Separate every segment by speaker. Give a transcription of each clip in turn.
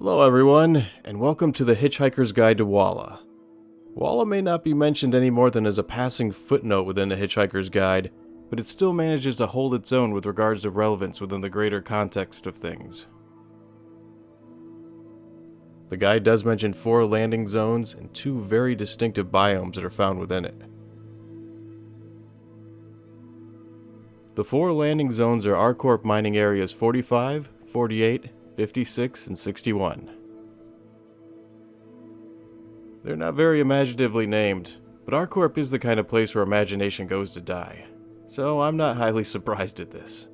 Speaker 1: Hello everyone, and welcome to the Hitchhiker's Guide to Walla. Walla may not be mentioned any more than as a passing footnote within the Hitchhiker's Guide, but it still manages to hold its own with regards to relevance within the greater context of things. The guide does mention 4 landing zones and 2 very distinctive biomes that are found within it. The 4 landing zones are ArcCorp mining areas 45, 48, 56, and 61. They're not very imaginatively named, but ArcCorp is the kind of place where imagination goes to die, so I'm not highly surprised at this.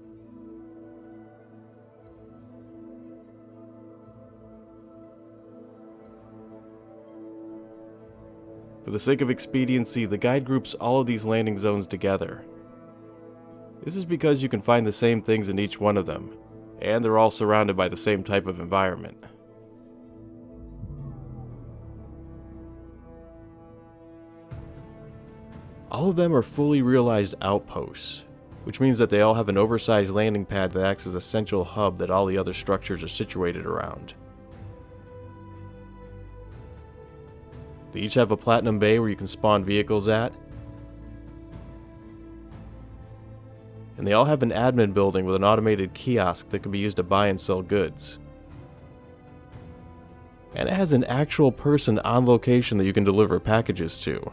Speaker 1: For the sake of expediency, the guide groups all of these landing zones together. This is because you can find the same things in each one of them, and they're all surrounded by the same type of environment. All of them are fully realized outposts, which means that they all have an oversized landing pad that acts as a central hub that all the other structures are situated around. They each have a platinum bay where you can spawn vehicles at, and they all have an admin building with an automated kiosk that can be used to buy and sell goods. And it has an actual person on location that you can deliver packages to.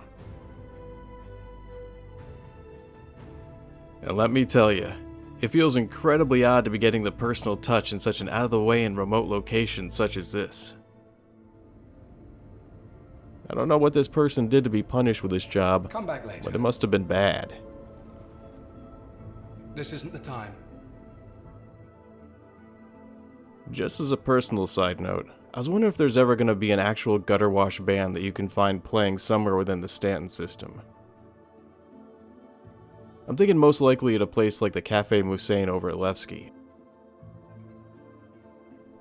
Speaker 1: And let me tell you, it feels incredibly odd to be getting the personal touch in such an out-of-the-way and remote location such as this. I don't know what this person did to be punished with this job,
Speaker 2: Come back later.
Speaker 1: but it must have been bad.
Speaker 2: This isn't the time.
Speaker 1: Just as a personal side note, I was wondering if there's ever going to be an actual gutter wash band that you can find playing somewhere within the Stanton system. I'm thinking most likely at a place like the Cafe Moussain over at Levski.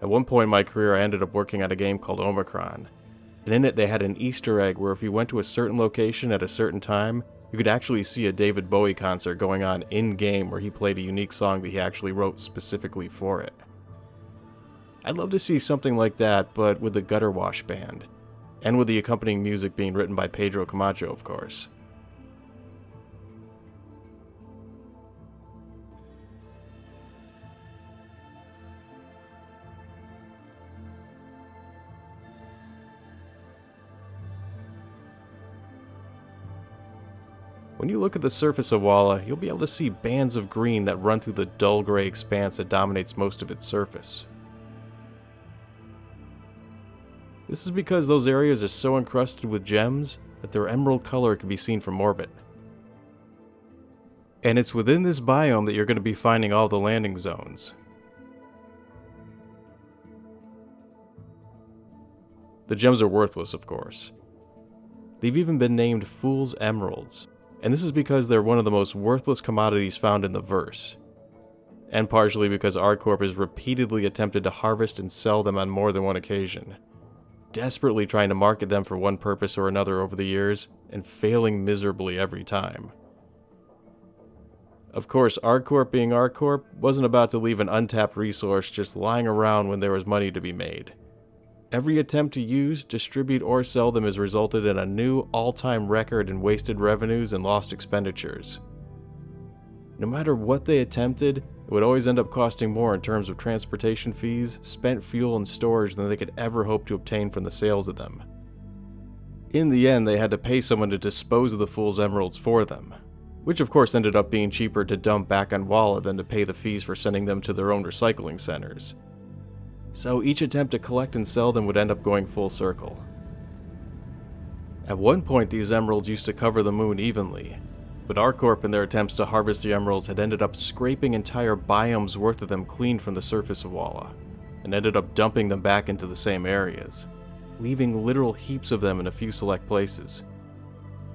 Speaker 1: At one point in my career I ended up working on a game called Omicron, and in it they had an Easter egg where if you went to a certain location at a certain time, you could actually see a David Bowie concert going on in-game where he played a unique song that he actually wrote specifically for it. I'd love to see something like that, but with the Gutter Wash Band, and with the accompanying music being written by Pedro Camacho, of course. When you look at the surface of Walla, you'll be able to see bands of green that run through the dull gray expanse that dominates most of its surface. This is because those areas are so encrusted with gems that their emerald color can be seen from orbit. And it's within this biome that you're going to be finding all the landing zones. The gems are worthless, of course. They've even been named Fool's Emeralds. And this is because they're one of the most worthless commodities found in the verse. And partially because ArcCorp has repeatedly attempted to harvest and sell them on more than one occasion, desperately trying to market them for one purpose or another over the years, and failing miserably every time. Of course, ArcCorp being ArcCorp wasn't about to leave an untapped resource just lying around when there was money to be made. Every attempt to use, distribute, or sell them has resulted in a new all-time record in wasted revenues and lost expenditures. No matter what they attempted, it would always end up costing more in terms of transportation fees, spent fuel, and storage than they could ever hope to obtain from the sales of them. In the end, they had to pay someone to dispose of the Fool's Emeralds for them, which of course ended up being cheaper to dump back on Walla than to pay the fees for sending them to their own recycling centers. So each attempt to collect and sell them would end up going full circle. At one point these emeralds used to cover the moon evenly, but ArcCorp in their attempts to harvest the emeralds had ended up scraping entire biomes worth of them clean from the surface of Walla, and ended up dumping them back into the same areas, leaving literal heaps of them in a few select places.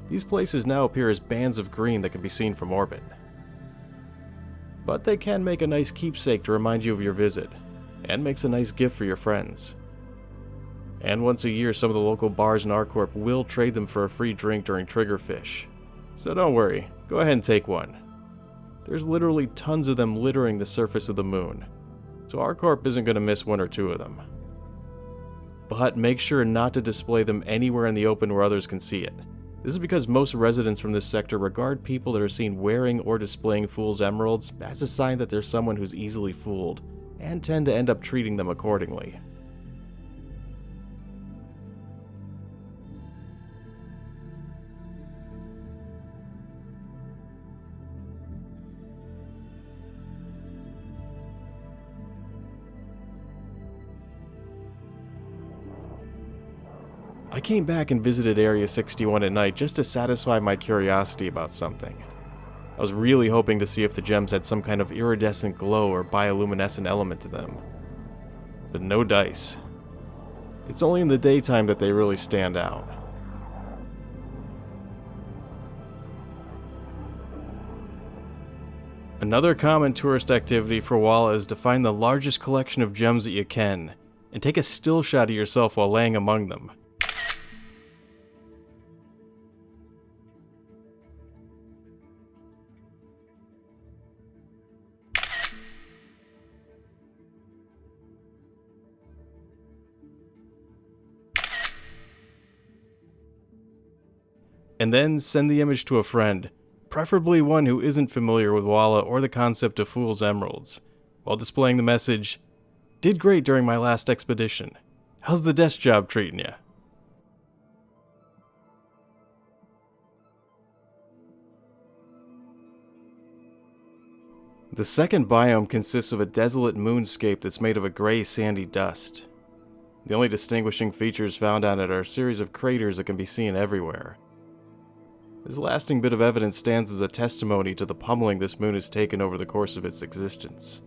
Speaker 1: These places now appear as bands of green that can be seen from orbit. But they can make a nice keepsake to remind you of your visit, and makes a nice gift for your friends. And once a year, some of the local bars in ArcCorp will trade them for a free drink during Triggerfish. So don't worry, go ahead and take one. There's literally tons of them littering the surface of the moon, so ArcCorp isn't going to miss one or two of them. but make sure not to display them anywhere in the open where others can see it. This is because most residents from this sector regard people that are seen wearing or displaying fool's emeralds as a sign that they're someone who's easily fooled, and tend to end up treating them accordingly. I came back and visited Area 61 at night just to satisfy my curiosity about something. I was really hoping to see if the gems had some kind of iridescent glow or bioluminescent element to them. But no dice. It's only in the daytime that they really stand out. Another common tourist activity for Walla is to find the largest collection of gems that you can, and take a still shot of yourself while laying among them. And then send the image to a friend, preferably one who isn't familiar with Walla or the concept of fool's emeralds, while displaying the message, "Did great during my last expedition. How's the desk job treating ya?" The second biome consists of a desolate moonscape that's made of a gray sandy dust. The only distinguishing features found on it are a series of craters that can be seen everywhere. This lasting bit of evidence stands as a testimony to the pummeling this moon has taken over the course of its existence,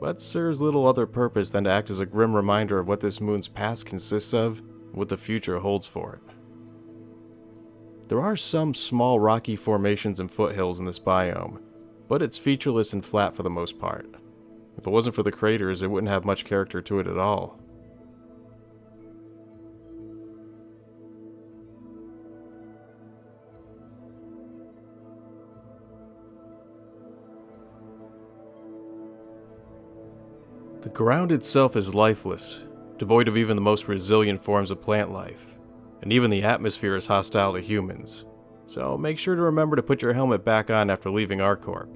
Speaker 1: but serves little other purpose than to act as a grim reminder of what this moon's past consists of and what the future holds for it. There are some small rocky formations and foothills in this biome, but it's featureless and flat for the most part. If it wasn't for the craters, it wouldn't have much character to it at all. The ground itself is lifeless, devoid of even the most resilient forms of plant life, and even the atmosphere is hostile to humans, so make sure to remember to put your helmet back on after leaving ArcCorp.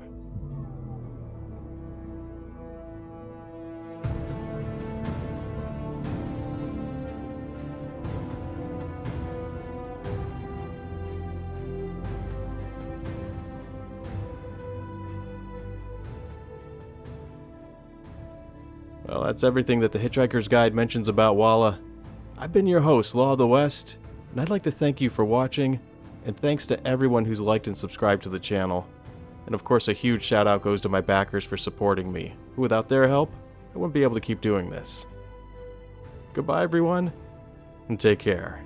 Speaker 1: Well, that's everything that the Hitchhiker's Guide mentions about Walla. I've been your host, Law of the West, and I'd like to thank you for watching, and thanks to everyone who's liked and subscribed to the channel. And of course, a huge shout out goes to my backers for supporting me, who without their help, I wouldn't be able to keep doing this. Goodbye everyone, and take care.